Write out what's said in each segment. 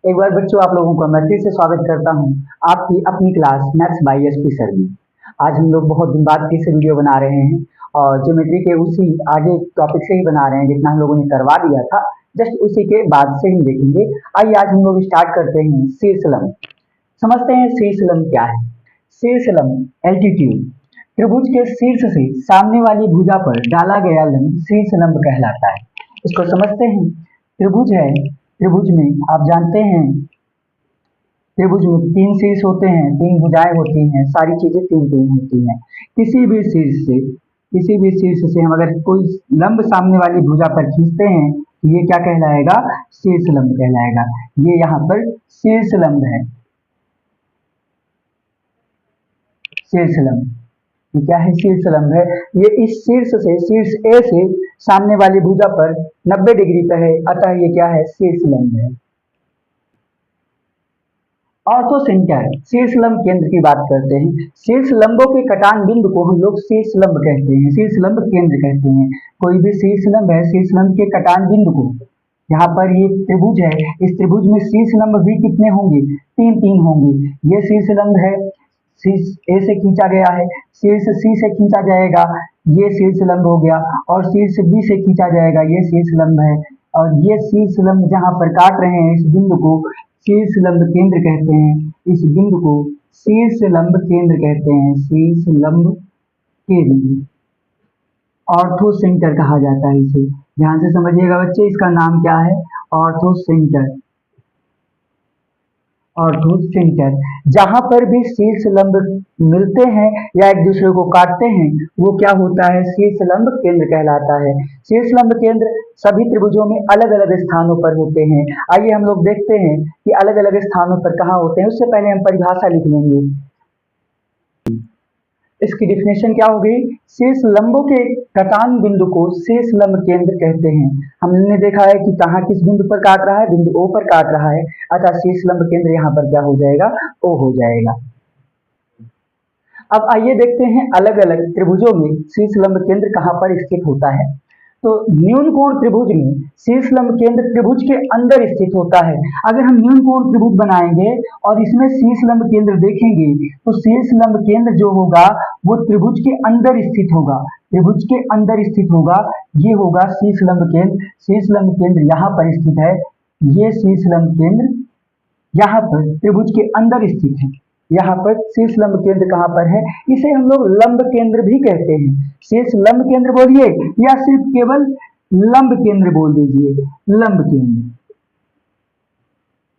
एक बार बच्चों आप लोगों का मैं फिर से स्वागत करता हूं आपकी अपनी class maths by SP sir में। आज हम लोग बहुत दिन बाद फिर से वीडियो बना रहे हैं और ज्योमेट्री के उसी आगे टॉपिक से ही बना रहे हैं जितना हम लोगों ने करवा दिया था, जस्ट उसी के बाद से ही देखेंगे। आइए आज हम लोग स्टार्ट करते हैं शीर्ष लंब। समझते हैं शीर्ष लंब क्या है। शीर्ष लंब एल्टीट्यूड, त्रिभुज के शीर्ष से सामने वाली भुजा पर डाला गया लंब शीर्ष लंब कहलाता है। इसको समझते हैं। त्रिभुज है, त्रिभुज में आप जानते हैं त्रिभुज में तीन शीर्ष होते हैं, तीन भुजाएं होती हैं, सारी चीजें तीन तीन होती हैं। किसी भी शीर्ष से हम अगर कोई लंब सामने वाली भुजा पर खींचते हैं तो ये क्या कहलाएगा? शीर्ष लंब कहलाएगा। ये यहाँ पर शीर्ष लंब है। शीर्ष लंब ये क्या है? शीर्ष लंब है। ये इस शीर्ष से, शीर्ष ए से सामने वाली भुजा पर 90 डिग्री पर है, अतः ये क्या है? शीर्ष लंब है। ऑर्थो सेंटर, शीर्ष लंब केंद्र की बात करते हैं। शीर्ष लंबों के कटान बिंदु को हम लोग शीर्ष लंब कहते हैं, शीर्ष लंब केंद्र कहते हैं। कोई भी शीर्ष लंब है, शीर्ष लंब के कटान बिंदु को, यहाँ पर ये त्रिभुज है, इस त्रिभुज में शीर्ष लंब भी कितने होंगे? तीन तीन होंगे। ये शीर्ष लंब है, शीर्ष ए से खींचा गया है, शीर्ष सी से खींचा जाएगा, ये शीर्ष लंब हो गया, और शीर्ष बी से खींचा जाएगा, ये शीर्ष लंब है। और ये शीर्ष लंब जहां पर काट रहे हैं इस बिंदु को शीर्ष लंब केंद्र कहते हैं। इस बिंदु को शीर्ष लंब केंद्र कहते हैं, शीर्ष लंब केंद्र। ऑर्थो सेंटर कहा जाता है इसे। ध्यान से समझिएगा बच्चे, इसका नाम क्या है? Ortho centre. ऑर्थो सेंटर, जहां पर भी शीर्ष लंब मिलते हैं या एक दूसरे को काटते हैं वो क्या होता है? शीर्ष लंब केंद्र कहलाता है। शीर्ष लंब केंद्र सभी त्रिभुजों में अलग अलग स्थानों पर होते हैं। आइए हम लोग देखते हैं कि अलग अलग स्थानों पर कहाँ होते हैं। उससे पहले हम परिभाषा लिख लेंगे। इसकी डिफिनेशन क्या होगी? शीर्ष लंबों के कटान बिंदु को शीर्ष लंब केंद्र कहते हैं। हमने देखा है कि कहाँ किस बिंदु पर काट रहा है? बिंदु ओ पर काट रहा है, अतः शीर्ष लंब केंद्र यहाँ पर क्या हो जाएगा? ओ हो जाएगा। अब आइए देखते हैं अलग अलग त्रिभुजों में शीर्ष लंब केंद्र कहाँ पर स्थित होता है। तो न्यून कोण त्रिभुज में शीर्ष लंब केंद्र त्रिभुज के अंदर स्थित होता है। अगर हम न्यून कोण त्रिभुज बनाएंगे और इसमें शीर्ष लंब केंद्र देखेंगे तो शीर्ष लंब केंद्र जो होगा वो त्रिभुज के अंदर स्थित होगा, त्रिभुज के अंदर स्थित होगा। ये होगा शीर्ष लंब केंद्र। शीर्ष लंब केंद्र यहाँ पर स्थित है, ये शीर्ष लंब केंद्र यहाँ पर त्रिभुज के अंदर स्थित है। यहाँ पर शीर्ष लंब केंद्र कहाँ पर है? इसे हम लोग लंब केंद्र भी कहते हैं। शीर्ष लंब केंद्र बोलिए या सिर्फ केवल लंब केंद्र बोल दीजिए, लंब केंद्र,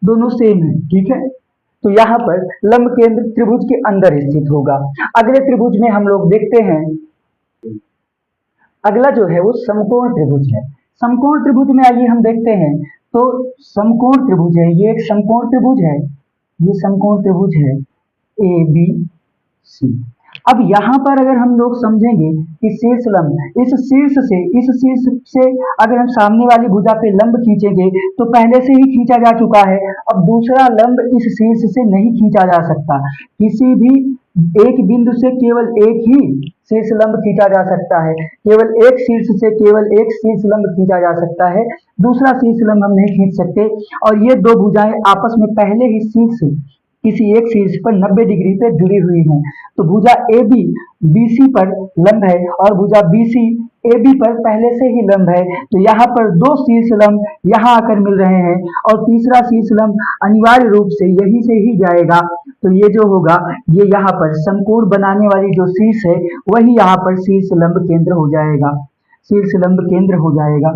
दोनों सेम है, ठीक है। तो यहाँ पर लंब केंद्र त्रिभुज के अंदर स्थित होगा। अगले त्रिभुज में हम लोग देखते हैं, अगला जो है वो समकोण त्रिभुज है। समकोण त्रिभुज में आइए हम देखते हैं। तो समकोण त्रिभुज है, ये एक समकोण त्रिभुज है, ये समकोण त्रिभुज है ए बी सी। अब यहाँ पर अगर हम लोग समझेंगे कि शीर्ष लंब, इस शीर्ष से अगर हम सामने वाली भुजा पे लंब खींचेंगे तो पहले से ही खींचा जा चुका है। अब दूसरा लंब इस शीर्ष से नहीं खींचा जा सकता। किसी भी एक बिंदु से केवल एक ही शीर्ष लंब खींचा जा सकता है। केवल एक शीर्ष से केवल एक शीर्ष लंब खींचा जा सकता है, दूसरा शीर्ष लंब हम नहीं खींच सकते। और ये दो भुजाएं आपस में पहले ही शीर्ष किसी एक शीर्ष पर 90 डिग्री पे जुड़ी हुई हैं। तो भुजा ए बी BC पर लंब है और भुजा BC AB पर पहले से ही लंब है। तो यहाँ पर दो शीर्ष लंब यहाँ आकर मिल रहे हैं और तीसरा शीर्ष लंब अनिवार्य रूप से यहीं से ही जाएगा। तो ये जो होगा ये यहाँ पर समकोण बनाने वाली जो शीर्ष है वही यहाँ पर शीर्ष लंब केंद्र हो जाएगा, शीर्ष लंब केंद्र हो जाएगा।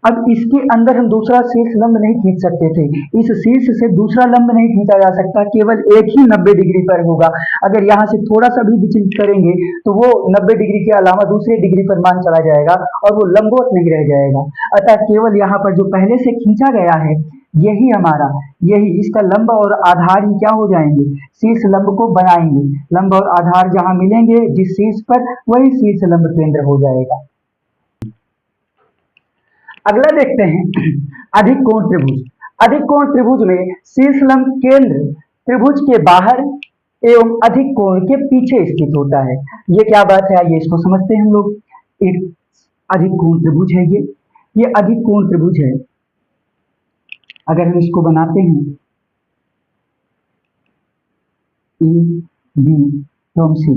अब इसके अंदर हम दूसरा शीर्ष लंब नहीं खींच सकते थे। इस शीर्ष से दूसरा लंब नहीं खींचा जा सकता, केवल एक ही 90 डिग्री पर होगा। अगर यहाँ से थोड़ा सा भी विचलित करेंगे तो वो 90 डिग्री के अलावा दूसरे डिग्री पर मान चला जाएगा और वो लंबवत नहीं रह जाएगा। अतः केवल यहाँ पर जो पहले से खींचा गया है यही हमारा, यही इसका लंब और आधार ही क्या हो जाएंगे? शीर्ष लंब को बनाएंगे। लंब और आधार जहाँ मिलेंगे जिस शीर्ष पर, वही शीर्ष लंब केंद्र हो जाएगा। अगला देखते हैं अधिक कोण त्रिभुज। अधिक कोण त्रिभुज में शीर्ष लंब केंद्र त्रिभुज के बाहर एवं अधिक कोण के पीछे स्थित होता है। ये क्या बात है? आइए इसको समझते हैं हम लोग। एक अधिक कोण त्रिभुज है ये अधिक कोण त्रिभुज है। अगर हम इसको बनाते हैं ए बी तो हम सी।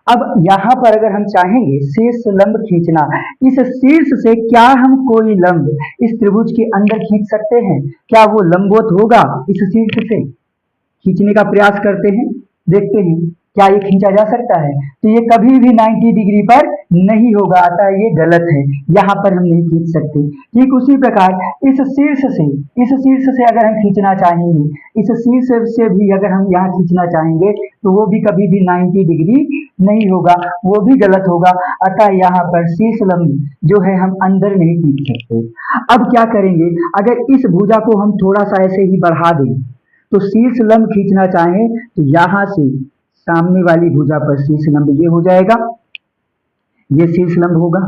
अब यहाँ पर अगर हम चाहेंगे शीर्ष लंब खींचना, इस शीर्ष से क्या हम कोई लंब इस त्रिभुज के अंदर खींच सकते हैं? क्या वो लंबवत होगा? इस शीर्ष से खींचने का प्रयास करते हैं, देखते हैं क्या ये खींचा जा सकता है? तो ये कभी भी 90 डिग्री पर नहीं होगा, अतः ये गलत है, यहाँ पर हम नहीं खींच सकते। ठीक उसी प्रकार इस शीर्ष से अगर हम खींचना चाहेंगे, इस शीर्ष से भी अगर हम यहाँ खींचना चाहेंगे तो वो भी कभी भी 90 डिग्री नहीं होगा, वो भी गलत होगा। अतः यहाँ पर शीर्ष लंब जो है हम अंदर नहीं खींच सकते। अब क्या करेंगे, अगर इस भुजा को हम थोड़ा सा ऐसे ही बढ़ा दें तो शीर्ष लंब खींचना चाहें तो यहाँ से सामने वाली भुजा पर शीर्ष लंब ये हो जाएगा, ये शीर्ष लंब होगा।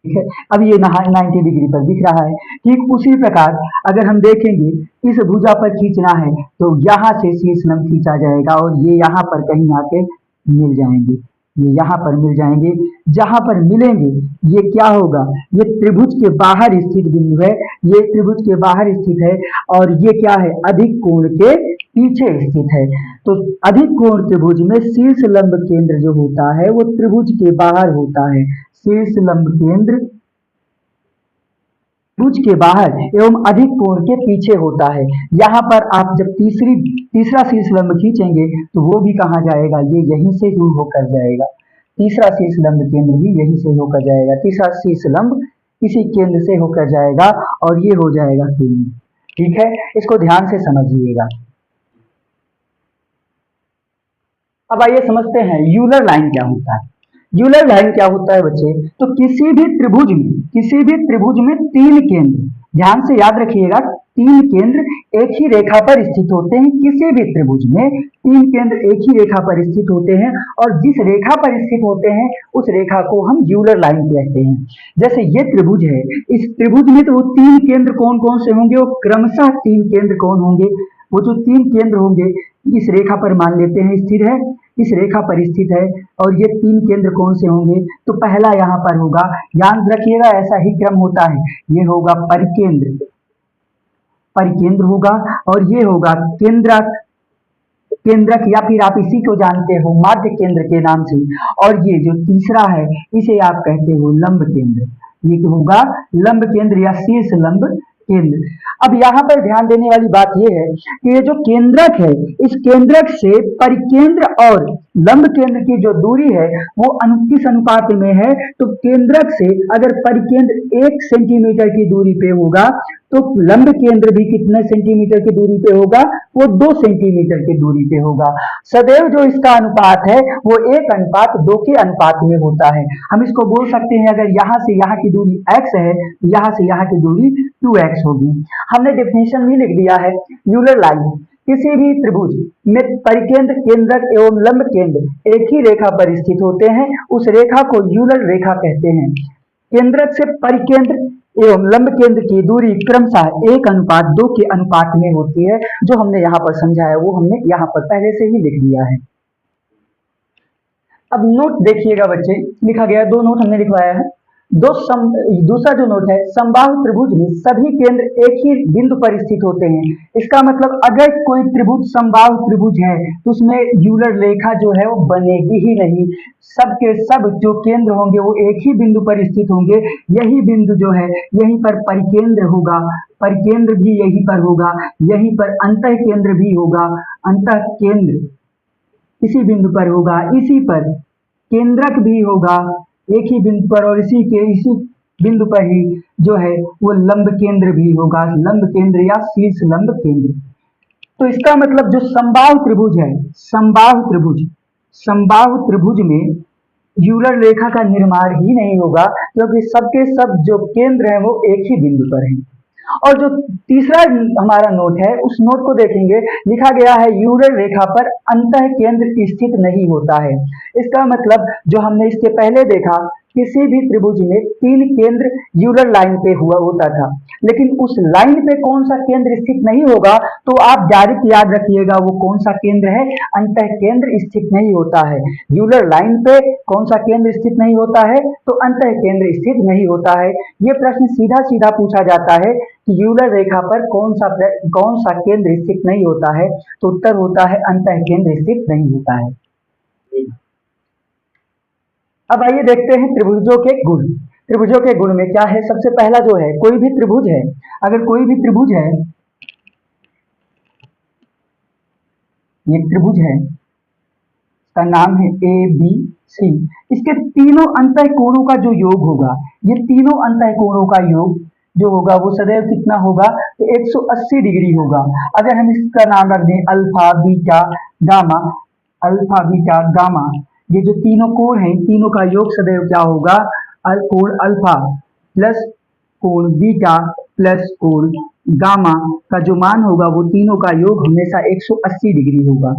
ठीक है, अब ये 90 डिग्री पर दिख रहा है। ठीक उसी प्रकार अगर हम देखेंगे इस भुजा पर खींचना है तो यहाँ से शीर्ष लंब खींचा जाएगा और ये यहाँ पर कहीं आके मिल जाएंगे, ये यहाँ पर मिल जाएंगे। जहां पर मिलेंगे ये क्या होगा, ये त्रिभुज के बाहर स्थित बिंदु है, ये त्रिभुज के बाहर स्थित है और ये क्या है, अधिक कोण के पीछे स्थित है। तो अधिक कोण त्रिभुज में शीर्ष लंब केंद्र जो होता है वो त्रिभुज के बाहर होता है। शीर्ष लंब केंद्र त्रिभुज के बाहर एवं अधिक कोण के पीछे होता है। यहाँ पर आप जब तीसरा शीर्ष लंब खींचेंगे तो वो भी कहाँ जाएगा, ये यहीं से शुरू होकर जाएगा। तीसरा शीर्ष लंब केंद्र भी यहीं से होकर जाएगा, तीसरा शीर्ष लंब इसी केंद्र से होकर जाएगा और ये हो जाएगा केंद्र। ठीक है, इसको ध्यान से समझिएगा। अब आइए समझते हैं यूलर लाइन क्या होता है। यूलर लाइन क्या होता है बच्चे, तो किसी भी त्रिभुज में तीन केंद्र, ध्यान से याद रखिएगा, तीन केंद्र एक ही रेखा पर स्थित होते हैं। किसी भी त्रिभुज में तीन केंद्र एक ही रेखा पर स्थित होते हैं और जिस रेखा पर स्थित होते हैं उस रेखा को हम यूलर लाइन कहते हैं। जैसे ये त्रिभुज है, इस त्रिभुज में तो वो तीन केंद्र कौन कौन से होंगे, वो क्रमशः तीन केंद्र कौन होंगे, वो जो तीन केंद्र होंगे इस रेखा पर मान लेते हैं स्थिर है, इस रेखा पर स्थित है और ये तीन केंद्र कौन से होंगे, तो पहला यहाँ पर होगा, याद रखिएगा ऐसा ही क्रम होता है, ये होगा परिकेंद्र होगा और ये होगा केंद्रक या फिर आप इसी को जानते हो माध्य केंद्र के नाम से। और ये जो तीसरा है इसे आप कहते हो लंब केंद्र, ये होगा लंब केंद्र या शीर्ष लंब केंद्र। अब यहाँ पर ध्यान देने वाली बात यह है कि ये जो केंद्रक है, इस केंद्रक से परिकेंद्र और लंब केंद्र की जो दूरी है वो किस अनुपात में है, तो केंद्रक से अगर परिकेंद्र 1 सेंटीमीटर की दूरी पे होगा तो लंब केंद्र भी कितने सेंटीमीटर की दूरी पे होगा, वो 2 सेंटीमीटर की दूरी पे होगा। सदैव जो इसका अनुपात है वो 1:2 के अनुपात में होता है। हम इसको बोल सकते हैं, अगर यहाँ से यहाँ की दूरी x है, यहाँ से यहाँ की दूरी 2x होगी। हमने डेफिनेशन भी लिख दिया है, यूलर लाइन किसी भी त्रिभुज में परिकेंद्र, केंद्रक एवं लंब केंद्र एक ही रेखा पर स्थित होते हैं, उस रेखा को यूलर रेखा कहते हैं। केंद्रक से परिकेंद्र एवं लंब केंद्र की दूरी क्रमशः 1:2 के अनुपात में होती है। जो हमने यहाँ पर समझा है वो हमने यहाँ पर पहले से ही लिख दिया है। अब नोट देखिएगा बच्चे, लिखा गया, 2 नोट हमने लिखवाया है। दूसरा जो नोट है, समबाहु त्रिभुज में सभी केंद्र एक ही बिंदु पर स्थित होते हैं। इसका मतलब अगर कोई त्रिभुज समबाहु त्रिभुज है तो उसमें यूलर रेखा जो है वो बनेगी ही नहीं। सब के सब जो केंद्र होंगे वो एक ही बिंदु पर स्थित होंगे। यही बिंदु जो है यहीं पर परिकेंद्र होगा, परिकेंद्र भी यहीं पर होगा, यहीं पर अंतः केंद्र भी होगा, अंतः केंद्र इसी बिंदु पर होगा, इसी पर केंद्रक भी होगा एक ही बिंदु पर और इसी बिंदु पर ही जो है वो लंब केंद्र भी होगा, लंब केंद्र या शीर्ष लंब केंद्र। तो इसका मतलब जो समबाहु त्रिभुज है, समबाहु त्रिभुज में यूलर रेखा का निर्माण ही नहीं होगा, क्योंकि सबके सब जो केंद्र हैं वो एक ही बिंदु पर हैं। और जो तीसरा हमारा नोट है उस नोट को देखेंगे, लिखा गया है यूलर रेखा पर अंतः केंद्र स्थित नहीं होता है। इसका मतलब जो हमने इसके पहले देखा, किसी भी त्रिभुज में 3 केंद्र यूलर लाइन पे हुआ होता था, लेकिन उस लाइन पे कौन सा केंद्र स्थित नहीं होगा, तो आप डायरेक्ट याद रखिएगा वो कौन सा केंद्र है, अंतः केंद्र स्थित नहीं होता है। यूलर लाइन पे कौन सा केंद्र स्थित नहीं होता है, तो अंतः केंद्र स्थित नहीं होता है। ये प्रश्न सीधा सीधा पूछा जाता है कि यूलर रेखा पर कौन सा केंद्र स्थित नहीं होता है, तो उत्तर होता है अंतः केंद्र स्थित नहीं होता है। अब आइए देखते हैं त्रिभुजों के गुण। त्रिभुजों के गुण में क्या है, सबसे पहला जो है, कोई भी त्रिभुज है, अगर कोई भी त्रिभुज है, ये त्रिभुज है, का नाम है ए बी सी, इसके तीनों अंतः कोणों का जो योग होगा, ये तीनों अंतः कोणों का योग जो होगा वो सदैव कितना होगा, तो 180 डिग्री होगा। अगर हम इसका नाम रख दें alpha beta gamma, alpha beta gamma, ये जो तीनों कोण हैं, तीनों का योग सदैव क्या होगा, कोण अल्फा प्लस कोण बीटा प्लस कोण गामा का जो मान होगा वो तीनों का योग हमेशा 180 डिग्री होगा।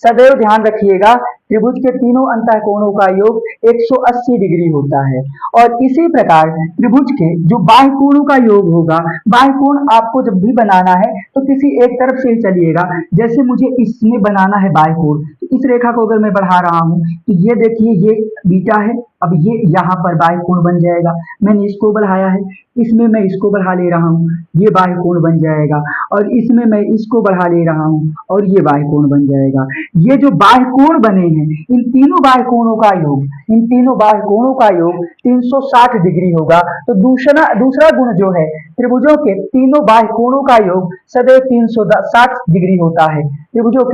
सदैव ध्यान रखिएगा त्रिभुज के तीनों अंतः कोणों का योग 180 डिग्री होता है। और इसी प्रकार त्रिभुज के जो बाह्य कोणों का योग होगा, बाह्य कोण आपको जब भी बनाना है तो किसी एक तरफ से ही चलिएगा। जैसे मुझे इसमें बनाना है बाह्य कोण, तो इस रेखा को अगर मैं बढ़ा रहा हूं तो ये देखिए ये बीटा है, अब ये यहाँ पर बाह्य कोण बन जाएगा। मैंने इसको बढ़ाया है, इसमें मैं इसको बढ़ा ले रहा हूँ, ये बाह्य कोण बन जाएगा, और इसमें मैं इसको बढ़ा ले रहा हूँ और ये बाह्य कोण बन जाएगा। ये जो बाह्य कोण बने हैं, इन तीनों बाह्य कोणों का योग, इन तीनों बाह्य कोणों का योग 360 डिग्री होगा। तो दूसरा गुण जो है, त्रिभुजों के तीनों बाह्य कोणों का योग सदैव 360 डिग्री होता है। त्रिभुजों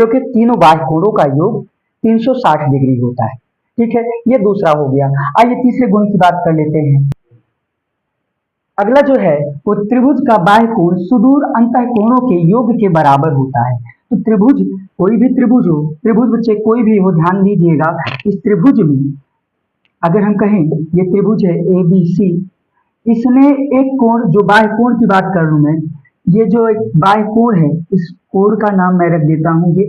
के तीनों बाह्य कोणों का योग 360 डिग्री होता है। ठीक है, ये दूसरा हो गया। आइए तीसरे गुण की बात कर लेते हैं। अगला जो है वो त्रिभुज का बाह्य कोण सुदूर अंतः कोणों के योग के बराबर होता है। तो त्रिभुज, कोई भी त्रिभुज हो, त्रिभुज बच्चे कोई भी हो, ध्यान दीजिएगा, इस त्रिभुज में अगर हम कहें ये त्रिभुज है ए बी सी, इसमें एक कोण, जो बाह्य कोण की बात कर रहा हूं मैं, ये जो एक बाह्य कोण है, इस कोण का नाम मैं रख देता हूं ये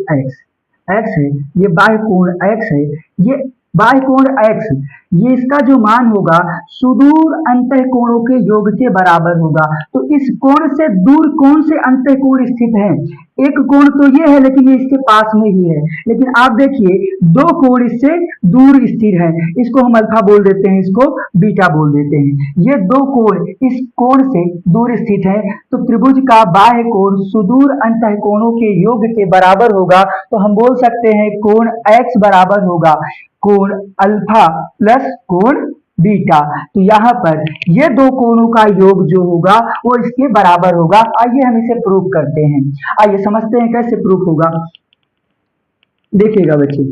एक्स है, ये बाह्य कोण एक्स है, ये बाह्य कोण एक्स, ये इसका जो मान होगा सुदूर अंतः कोणों के योग के बराबर होगा। तो इस कोण से दूर कौन से अंतः कोण स्थित है, एक कोण तो ये है लेकिन ये इसके पास में ही है, लेकिन आप देखिए दो कोण इससे दूर स्थिर है, इसको हम अल्फा बोल देते हैं, इसको बीटा बोल देते हैं। ये दो कोण इस कोण से दूर स्थित है, तो त्रिभुज का बाह्य कोण सुदूर अंतः कोणों के योग के बराबर होगा। तो हम बोल सकते हैं कोण एक्स बराबर होगा कोण अल्फा प्लस कोण बीटा। तो यहाँ पर ये दो कोणों का योग जो होगा वो इसके बराबर होगा। आइए हम इसे प्रूव करते हैं। आइए समझते हैं कैसे प्रूफ होगा। देखिएगा बच्चे,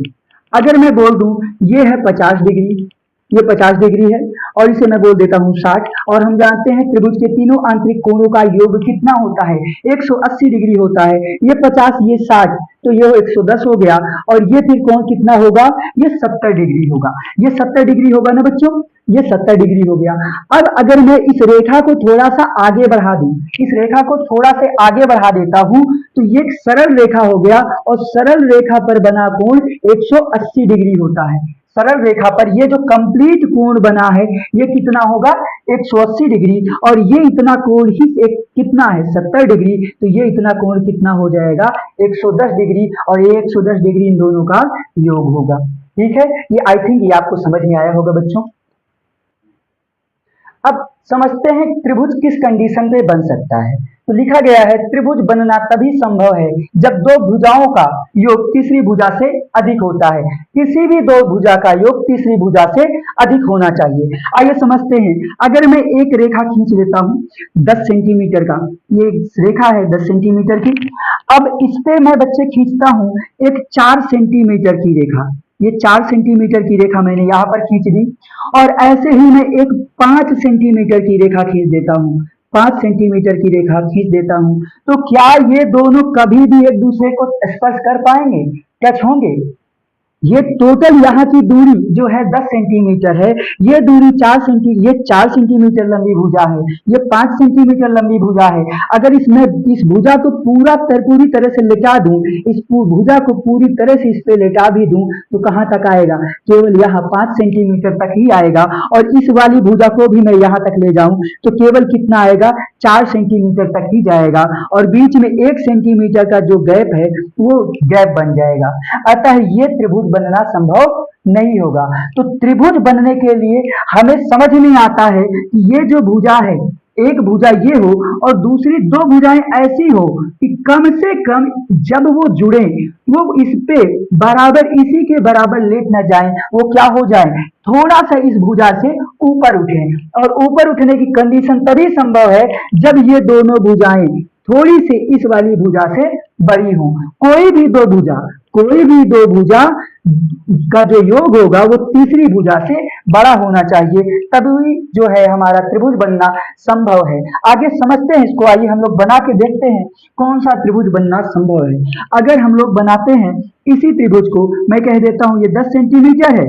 अगर मैं बोल दूं ये है 50 डिग्री, ये 50 डिग्री है, और इसे मैं बोल देता हूं 60, और हम जानते हैं त्रिभुज के तीनों आंतरिक कोणों का योग कितना होता है, 180 डिग्री होता है। ये 50, ये 60, तो ये 110 हो गया, और ये फिर कोण कितना होगा, ये 70 डिग्री होगा। ये 70 डिग्री होगा ना बच्चों, ये 70 डिग्री हो गया। अब अगर मैं इस रेखा को थोड़ा सा आगे बढ़ा दूं, इस रेखा को थोड़ा से आगे बढ़ा देता हूं, तो ये एक सरल रेखा हो गया, और सरल रेखा पर बना कोण 180 डिग्री होता है। सरल रेखा पर ये जो कंप्लीट कोण बना है ये कितना होगा, 180 डिग्री, और ये इतना कोण ही कितना है, 70 डिग्री, तो ये इतना कोण कितना हो जाएगा, 110 डिग्री, और ये 110 डिग्री इन दोनों का योग होगा। ठीक है, ये आई थिंक ये आपको समझ में आया होगा बच्चों। अब समझते हैं त्रिभुज किस कंडीशन पे बन सकता है। तो लिखा गया है त्रिभुज बनना तभी संभव है जब दो भुजाओं का योग तीसरी भुजा से अधिक होता है। किसी भी दो भुजा का योग तीसरी भुजा से अधिक होना चाहिए। आइए समझते हैं, अगर मैं एक रेखा खींच लेता हूं 10 सेंटीमीटर का, ये रेखा है 10 सेंटीमीटर की। अब इस पे मैं बच्चे खींचता हूं एक 4 सेंटीमीटर की रेखा, ये 4 सेंटीमीटर की रेखा मैंने यहाँ पर खींच दी, और ऐसे ही मैं एक 5 सेंटीमीटर की रेखा खींच देता हूँ, 5 सेंटीमीटर की रेखा खींच देता हूँ। तो क्या ये दोनों कभी भी एक दूसरे को स्पर्श कर पाएंगे, टच होंगे? ये टोटल यहाँ की दूरी जो है 10 सेंटीमीटर है, ये दूरी 4 सेंटीमीटर लंबी भुजा है, ये 5 सेंटीमीटर लंबी भुजा है। अगर इसमें इस भुजा को पूरी तरह से लेटा दूं, इस भुजा को पूरी तरह से इस पे लेटा भी दूं, तो कहाँ तक आएगा? केवल यहाँ 5 सेंटीमीटर तक ही आएगा। और इस वाली भुजा को भी मैं यहाँ तक ले जाऊं तो केवल कितना आएगा? 4 सेंटीमीटर तक ही जाएगा, और बीच में 1 सेंटीमीटर का जो गैप है वो गैप बन जाएगा। अतः ये त्रिभुज बनना संभव नहीं होगा। तो त्रिभुज बनने के लिए हमें समझ में आता है कि ये जो भुजा है, एक भुजा ये हो और दूसरी दो भुजाएं ऐसी हो कि कम से कम जब वो जुड़े वो इस पे बराबर, इसी के बराबर लेट न जाए, वो क्या हो जाए? थोड़ा सा इस भुजा से ऊपर उठे। और ऊपर उठने की कंडीशन तभी संभव है जब ये दोनों भुजाएं थोड़ी सी इस वाली भुजा से बड़ी हो। कोई भी दो भुजा का जो योग होगा वो तीसरी भुजा से बड़ा होना चाहिए, तभी जो है हमारा त्रिभुज बनना संभव है। आगे समझते हैं इसको, आइए हम लोग बना के देखते हैं कौन सा त्रिभुज बनना संभव है। अगर हम लोग बनाते हैं इसी त्रिभुज को, मैं कह देता हूं ये 10 सेंटीमीटर है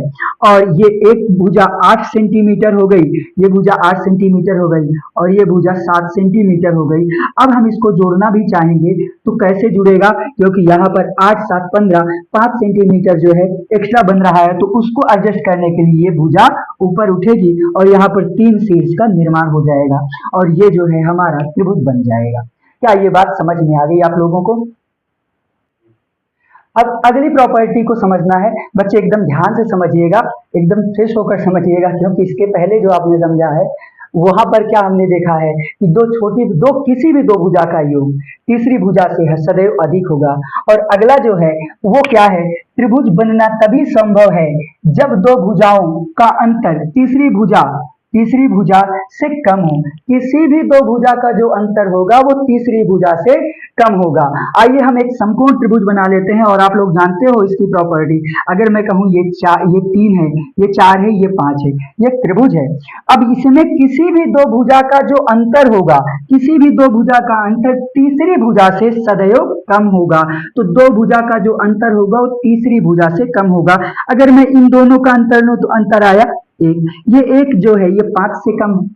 और ये एक भुजा 8 सेंटीमीटर हो गई, ये भुजा 8 सेंटीमीटर हो गई और ये भुजा 7 सेंटीमीटर हो गई। अब हम इसको जोड़ना भी चाहेंगे तो कैसे जुड़ेगा? क्योंकि यहाँ पर 8 7 15 5 सेंटीमीटर जो है एक्स्ट्रा बन रहा है, तो उसको एडजस्ट करने के लिए ये भुजा ऊपर उठेगी और यहाँ पर 3 शीर्ष का निर्माण हो जाएगा और ये जो है हमारा त्रिभुज बन जाएगा। क्या ये बात समझ में आ गई आप लोगों को? अब अगली प्रॉपर्टी को समझना है बच्चे, एकदम ध्यान से समझिएगा, एकदम फ्रेश होकर समझिएगा, क्योंकि इसके पहले जो आपने समझा है वहां पर क्या हमने देखा है कि किसी भी दो भुजा का योग तीसरी भुजा से है सदैव अधिक होगा। और अगला जो है वो क्या है? त्रिभुज बनना तभी संभव है जब दो भुजाओं का अंतर तीसरी भुजा से कम हो। किसी भी दो भुजा का जो अंतर होगा वो तीसरी भुजा से कम होगा। आइए हम एक समकोण त्रिभुज बना लेते हैं और आप लोग जानते हो इसकी प्रॉपर्टी। अगर मैं कहूं ये 3 है, ये 4 है, ये 5 है, ये त्रिभुज है। अब इसमें किसी भी दो भुजा का जो अंतर होगा, किसी भी दो भुजा का अंतर तीसरी भुजा से सदैव कम होगा। तो दो भुजा का जो अंतर होगा वो तीसरी भुजा से कम होगा। अगर मैं इन दोनों का अंतर लूं तो अंतर आया 1, ये 1 जो है ये 5 से कम है।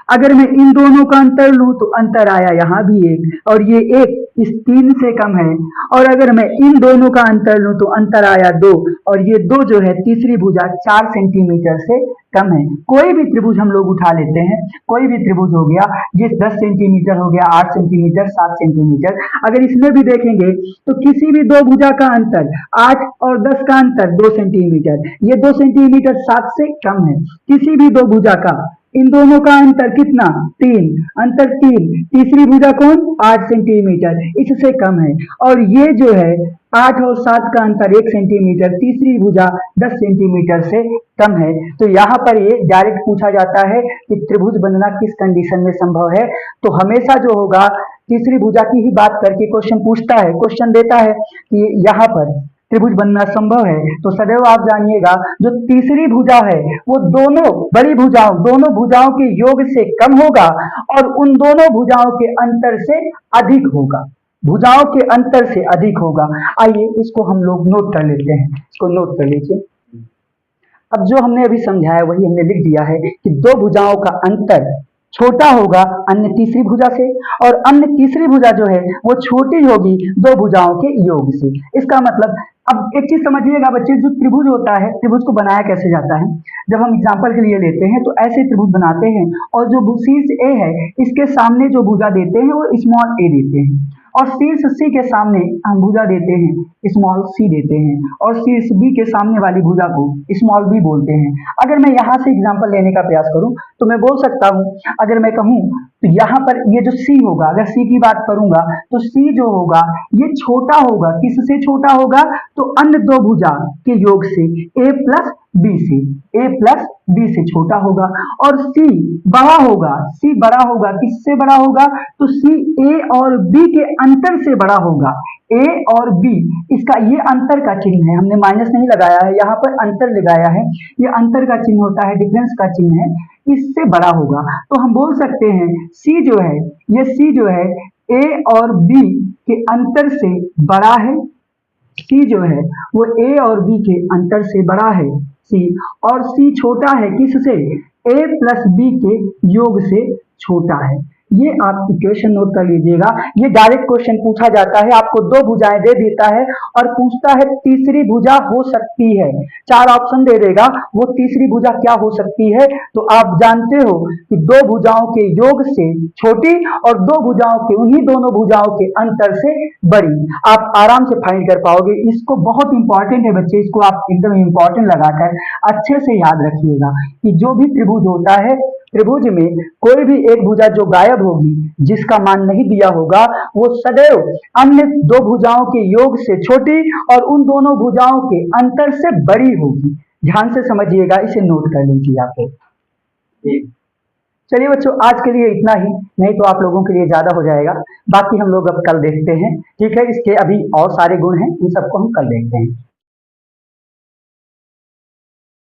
अगर मैं इन दोनों का अंतर लूं तो अंतर आया यहाँ भी 1 और ये 1 इस 3 से कम है। और अगर मैं इन दोनों का अंतर लूं तो अंतर आया 2 और ये 2 जो है तीसरी भुजा 4 सेंटीमीटर से कम है। कोई भी त्रिभुज हम लोग उठा लेते हैं, कोई भी त्रिभुज हो गया, ये 10 सेंटीमीटर हो गया, 8 सेंटीमीटर, 7 सेंटीमीटर, अगर इसमें भी देखेंगे तो किसी भी दो भुजा का अंतर 8 और 10 का अंतर 2 सेंटीमीटर, ये 2 सेंटीमीटर 7 से कम है। किसी भी दो भुजा का इन दोनों का अंतर कितना? 3, अंतर 3, तीसरी भुजा कौन? 8 सेंटीमीटर, इससे कम है। और ये जो है 8 और 7 का अंतर 1 सेंटीमीटर, तीसरी भुजा 10 सेंटीमीटर से कम है। तो यहाँ पर ये डायरेक्ट पूछा जाता है कि त्रिभुज बनना किस कंडीशन में संभव है। तो हमेशा जो होगा तीसरी भुजा की ही बात करके क्वेश्चन पूछता है, क्वेश्चन देता है कि यहाँ पर त्रिभुज बनना संभव है, तो सदैव आप जानिएगा जो तीसरी भुजा है वो दोनों भुजाओं के योग से कम होगा और उन दोनों भुजाओं के अंतर से अधिक होगा, भुजाओं के अंतर से अधिक होगा। आइए इसको हम लोग नोट कर लेते हैं, इसको नोट कर लीजिए। अब जो हमने अभी समझाया वही हमने लिख दिया है कि दो भुजाओं का अंतर छोटा होगा अन्य तीसरी भुजा से और अन्य तीसरी भुजा जो है वो छोटी होगी दो भुजाओं के योग से। इसका मतलब, अब एक चीज समझिएगा बच्चे, जो त्रिभुज होता है, त्रिभुज को बनाया कैसे जाता है? जब हम एग्जांपल के लिए लेते हैं तो ऐसे त्रिभुज बनाते हैं और जो शीर्ष ए है इसके सामने जो भुजा देते हैं वो स्मॉल ए देते हैं और शीर्ष सी के सामने हम भुजा देते हैं स्मॉल सी देते हैं और शीर्ष बी के सामने वाली भुजा को स्मॉल बी बोलते हैं। अगर मैं यहाँ से एग्जांपल लेने का प्रयास करूं तो मैं बोल सकता हूं, अगर मैं कहूं तो यहाँ पर ये जो सी होगा, अगर सी की बात करूंगा तो सी जो होगा ये छोटा होगा, किससे छोटा होगा? तो अन्य दो भुजा के योग से a प्लस बी से छोटा होगा। और सी बड़ा होगा, किससे बड़ा होगा? तो सी ए और बी के अंतर से बड़ा होगा। ए और बी, इसका ये अंतर का चिन्ह है, हमने माइनस नहीं लगाया है, यहाँ पर अंतर लगाया है, ये अंतर का चिन्ह होता है, डिफरेंस का चिन्ह है, इससे बड़ा होगा। तो हम बोल सकते हैं सी जो है, ये सी जो है ए और बी के अंतर से बड़ा है सी जो है वो ए और बी के अंतर से बड़ा है, सी, और सी छोटा है किससे, ए प्लस बी के योग से छोटा है। ये आप इक्वेशन नोट कर लीजिएगा। ये डायरेक्ट क्वेश्चन पूछा जाता है, आपको दो भुजाएं दे देता है और पूछता है तीसरी भुजा हो सकती है, चार ऑप्शन दे देगा, वो तीसरी भुजा क्या हो सकती है। तो आप जानते हो कि दो भुजाओं के योग से छोटी और दो भुजाओं के, उन्हीं दोनों भुजाओं के अंतर से बड़ी, आप आराम से फाइंड कर पाओगे। इसको बहुत इंपॉर्टेंट है बच्चे, इसको आप एकदम इंपॉर्टेंट लगाकर अच्छे से याद रखिएगा कि जो भी त्रिभुज होता है, त्रिभुज में कोई भी एक भुजा जो गायब होगी, जिसका मान नहीं दिया होगा, वो सदैव अन्य दो भुजाओं के योग से छोटी और उन दोनों भुजाओं के अंतर से बड़ी होगी। ध्यान से समझिएगा, इसे नोट कर लीजिए आप लोग। चलिए बच्चों, आज के लिए इतना ही, नहीं तो आप लोगों के लिए ज्यादा हो जाएगा। बाकी हम लोग अब कल देखते हैं, ठीक है। इसके अभी और सारे गुण हैं, इन सबको हम कल देखते हैं।